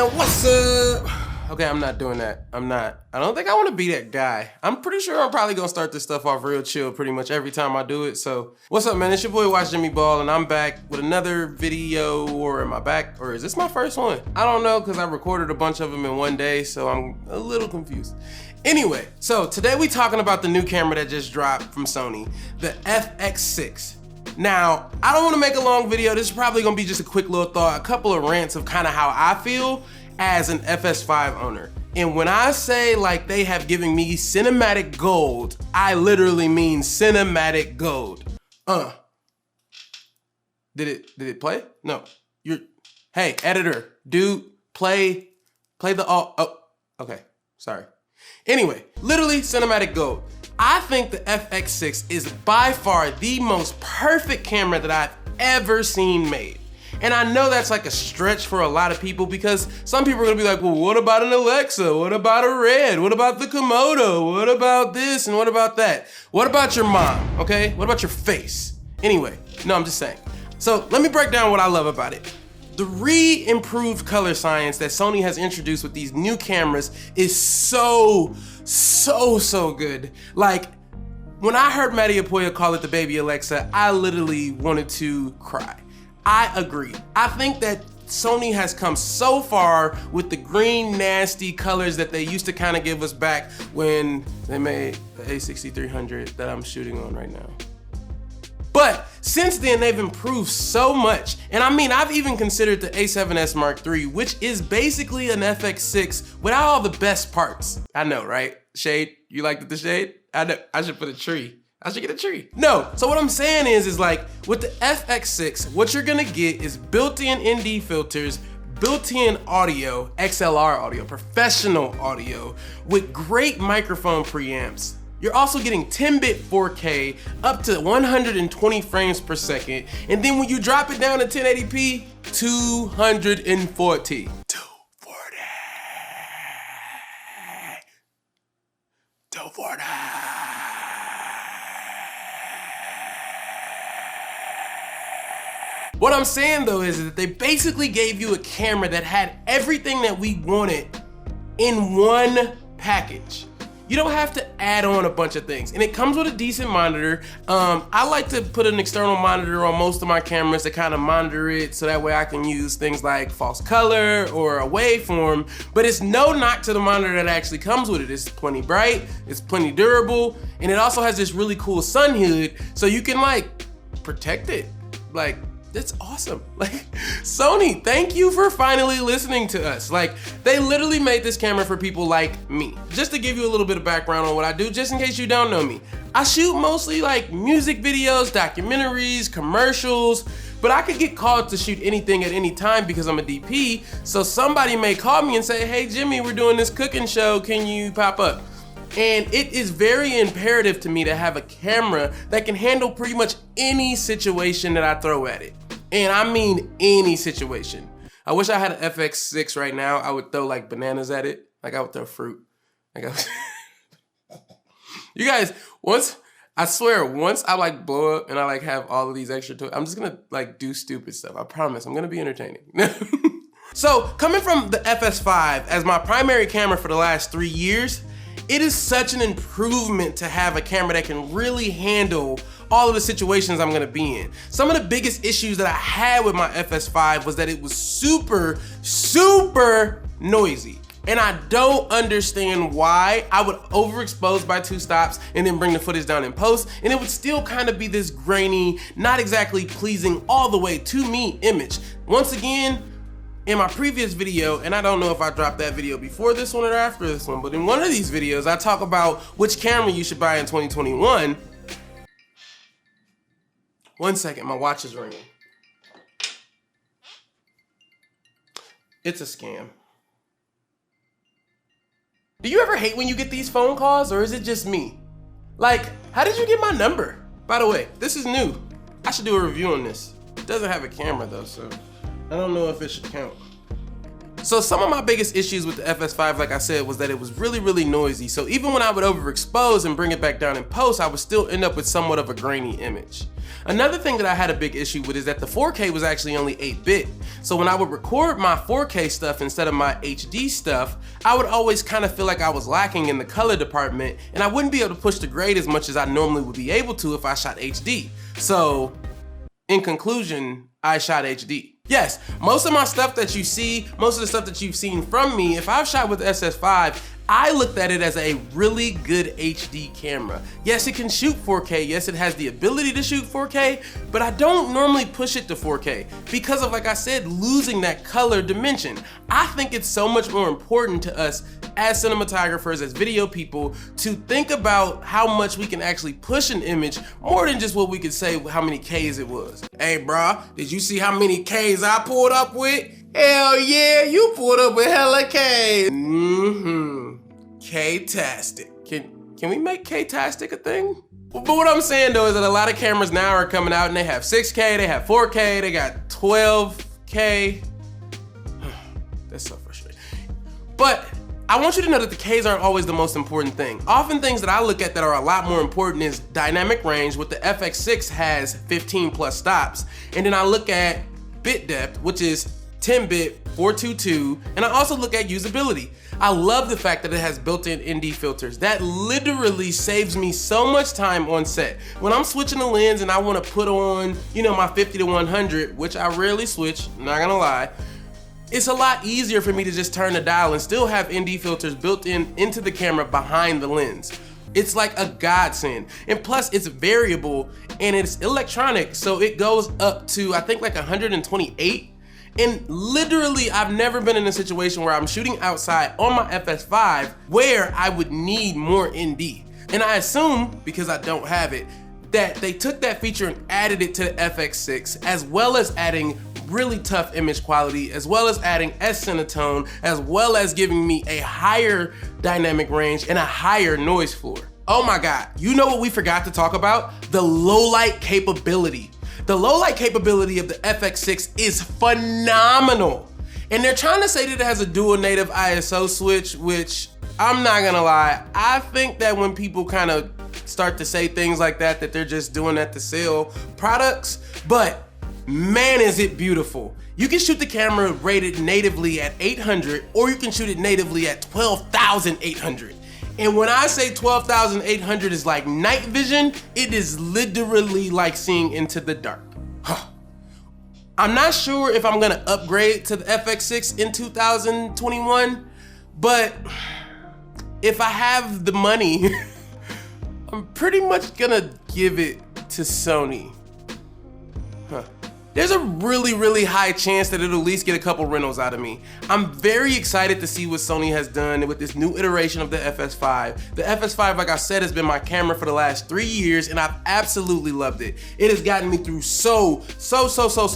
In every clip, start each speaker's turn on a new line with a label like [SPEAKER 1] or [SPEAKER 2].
[SPEAKER 1] man, what's up? Okay, I'm not doing that. I don't think I want to be that guy. I'm pretty sure I'm probably gonna start this stuff off real chill pretty much every time I do it. So, what's up, man? It's your boy Watch Jimmy Ball, and I'm back with another video. Or am I back? Or is this my first one? I don't know, because I recorded a bunch of them in one day, so I'm a little confused. Anyway, so today we talking about the new camera that just dropped from Sony, the FX6. Now, I don't want to make a long video. This is probably going to be just a quick little thought, a couple of rants of kind of how I feel as an FS5 owner. And when I say like they have given me cinematic gold, I literally mean cinematic gold. Did it play? No. Hey, editor, dude, play the oh, okay, sorry. Anyway, literally cinematic gold. I think the FX6 is by far the most perfect camera that I've ever seen made. And I know that's like a stretch for a lot of people because some people are gonna be like, well, what about an Alexa? What about a Red? What about the Komodo? What about this and what about that? What about your mom, okay? What about your face? Anyway, no, I'm just saying. So let me break down what I love about it. The re-improved color science that Sony has introduced with these new cameras is so good. Like, when I heard Matty Apoya call it the baby Alexa, I literally wanted to cry. I agree. I think that Sony has come so far with the green, nasty colors that they used to kind of give us back when they made the A6300 that I'm shooting on right now. But since then, they've improved so much. And I mean, I've even considered the A7S Mark III, which is basically an FX6 without all the best parts. I know, right? Shade, you liked the shade? I know, I should put a tree. I should get a tree. No, so what I'm saying is like, with the FX6, what you're gonna get is built-in ND filters, built-in audio, XLR audio, professional audio, with great microphone preamps. You're also getting 10-bit 4K up to 120 frames per second. And then when you drop it down to 1080p, 240. What I'm saying though is that they basically gave you a camera that had everything that we wanted in one package. You don't have to add on a bunch of things. And it comes with a decent monitor. I like to put an external monitor on most of my cameras to kind of monitor it so that way I can use things like false color or a waveform, but it's no knock to the monitor that actually comes with it. It's plenty bright, it's plenty durable, and it also has this really cool sun hood so you can like protect it. Like, it's awesome. Like, Sony, thank you for finally listening to us. Like, they literally made this camera for people like me. Just to give you a little bit of background on what I do, just in case you don't know me. I shoot mostly like music videos, documentaries, commercials, but I could get called to shoot anything at any time because I'm a DP. So somebody may call me and say, hey Jimmy, we're doing this cooking show, can you pop up? And it is very imperative to me to have a camera that can handle pretty much any situation that I throw at it. And I mean any situation. I wish I had an FX6 right now. I would throw like bananas at it. Like I would throw fruit. Like You guys, I swear, once I like blow up and I like have all of these extra toys, I'm just gonna like do stupid stuff. I promise, I'm gonna be entertaining. So coming from the FS5 as my primary camera for the last 3 years, it is such an improvement to have a camera that can really handle all of the situations I'm gonna be in. Some of the biggest issues that I had with my FS5 was that it was super noisy. And I don't understand why. I would overexpose by 2 stops and then bring the footage down in post, and it would still kind of be this grainy, not exactly pleasing all the way to me image. Once again, in my previous video, and I don't know if I dropped that video before this one or after this one, but in one of these videos, I talk about which camera you should buy in 2021. One second, my watch is ringing. It's a scam. Do you ever hate when you get these phone calls, or is it just me? Like, how did you get my number? By the way, this is new. I should do a review on this. It doesn't have a camera though, so I don't know if it should count. So some of my biggest issues with the FS5, like I said, was that it was really, really noisy. So even when I would overexpose and bring it back down in post, I would still end up with somewhat of a grainy image. Another thing that I had a big issue with is that the 4K was actually only 8-bit. So when I would record my 4K stuff instead of my HD stuff, I would always kind of feel like I was lacking in the color department, and I wouldn't be able to push the grade as much as I normally would be able to if I shot HD. So in conclusion, I shot HD. Yes, most of my stuff that you see, most of the stuff that you've seen from me, if I've shot with SS5, I looked at it as a really good HD camera. Yes, it can shoot 4K. Yes, it has the ability to shoot 4K, but I don't normally push it to 4K because of, like I said, losing that color dimension. I think it's so much more important to us as cinematographers, as video people, to think about how much we can actually push an image more than just what we could say how many Ks it was. Hey, brah, did you see how many Ks I pulled up with? Hell yeah, you pulled up with hella Ks. K-tastic. Can we make K-tastic a thing? But what I'm saying though is that a lot of cameras now are coming out and they have 6K, they have 4K, they got 12K. That's so frustrating. But I want you to know that the Ks aren't always the most important thing. Often things that I look at that are a lot more important is dynamic range, with the FX6 has 15 plus stops. And then I look at bit depth, which is 10-bit 422, and I also look at usability. I love the fact that it has built-in ND filters. That literally saves me so much time on set. When I'm switching the lens and I want to put on, you know, my 50 to 100, which I rarely switch, not gonna lie, it's a lot easier for me to just turn the dial and still have ND filters built into the camera behind the lens. It's like a godsend. And plus it's variable and it's electronic, so it goes up to, I think, like 128. And literally, I've never been in a situation where I'm shooting outside on my FS5 where I would need more ND. And I assume, because I don't have it, that they took that feature and added it to the FX6, as well as adding really tough image quality, as well as adding S-Cinetone, as well as giving me a higher dynamic range and a higher noise floor. Oh my God, you know what we forgot to talk about? The low light capability. The low light capability of the FX6 is phenomenal. And they're trying to say that it has a dual native ISO switch, which I'm not gonna lie, I think that when people kind of start to say things like that, that they're just doing that to sell products, but man, is it beautiful. You can shoot the camera rated natively at 800, or you can shoot it natively at 12,800. And when I say 12,800 is like night vision, it is literally like seeing into the dark. I'm not sure if I'm gonna upgrade to the FX6 in 2021, but if I have the money, I'm pretty much gonna give it to Sony. There's a really, really high chance that it'll at least get a couple rentals out of me. I'm very excited to see what Sony has done with this new iteration of the FS5. The FS5, like I said, has been my camera for the last 3 years, and I've absolutely loved it. It has gotten me through so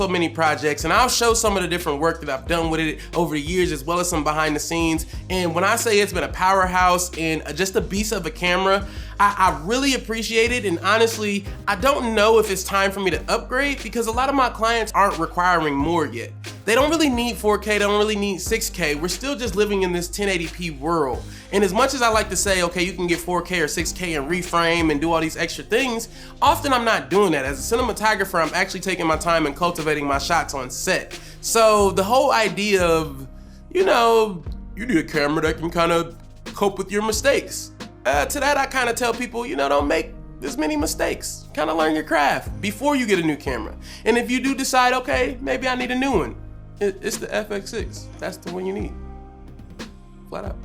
[SPEAKER 1] many projects, and I'll show some of the different work that I've done with it over the years, as well as some behind the scenes. And when I say it's been a powerhouse and just a beast of a camera, I really appreciate it. And honestly, I don't know if it's time for me to upgrade, because a lot of my clients aren't requiring more yet. They don't really need 4K, they don't really need 6K. We're still just living in this 1080p world. And as much as I like to say, okay, you can get 4K or 6K and reframe and do all these extra things, often I'm not doing that. As a cinematographer, I'm actually taking my time and cultivating my shots on set. So the whole idea of, you know, you need a camera that can kind of cope with your mistakes. To that, I kind of tell people, you know, don't make as many mistakes. Kind of learn your craft before you get a new camera. And if you do decide, okay, maybe I need a new one, it's the FX6. That's the one you need. Flat out.